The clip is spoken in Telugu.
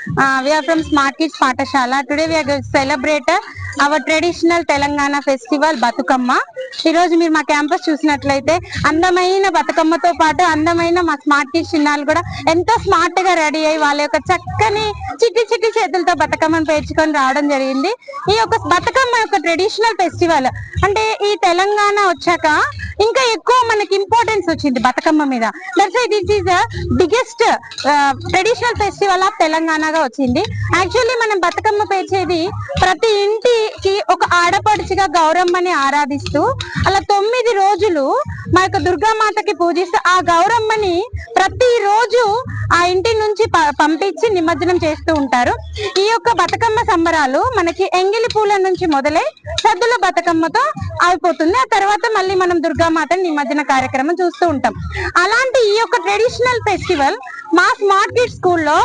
We are from Smart Kids Pathashala. Today we are going to celebrate our traditional Telangana festival Batukamma. ఈ రోజు మీరు మా క్యాంపస్ చూసినట్లయితే అందమైన బతుకమ్మతో పాటు అందమైన మా స్మార్ట్ కిడ్స్ చిన్నాలు కూడా ఎంతో స్మార్ట్ గా రెడీ అయ్యి వాళ్ళ యొక్క చక్కని చిట్టి చిట్టి చేతులతో బతుకమ్మను పేర్చుకొని రావడం జరిగింది. ఈ యొక్క బతుకమ్మ యొక్క ట్రెడిషనల్ ఫెస్టివల్ అంటే ఈ తెలంగాణ వచ్చాక ఇంకా ఎక్కువ మనకి ఇంపార్టెన్స్ వచ్చింది బతుకమ్మ మీద. That's why this is biggest traditional festival of తెలంగాణగా వచ్చింది. యాక్చువల్లీ మనం బతుకమ్మ పేర్చేది ప్రతి ఇంటికి ఒక ఆడపడుచుగా గౌరమ్మని ఆరాధిస్తూ అలా 9 రోజులు మా యొక్క దుర్గామాతకి పూజిస్తూ ఆ గౌరమ్మని ప్రతి రోజు ఆ ఇంటి నుంచి పంపించి నిమజ్జనం చేస్తూ ఉంటారు. ఈ యొక్క బతుకమ్మ సంబరాలు మనకి ఎంగిలి పూల నుంచి మొదలై సద్దుల బతుకమ్మతో అయిపోతుంది. ఆ తర్వాత మళ్ళీ మనం దుర్గామాతని నిమజ్జన కార్యక్రమం చూస్తూ ఉంటాం. అలాంటి ఈ యొక్క ట్రెడిషనల్ ఫెస్టివల్ మా స్మార్ట్ కిడ్స్ స్కూల్లో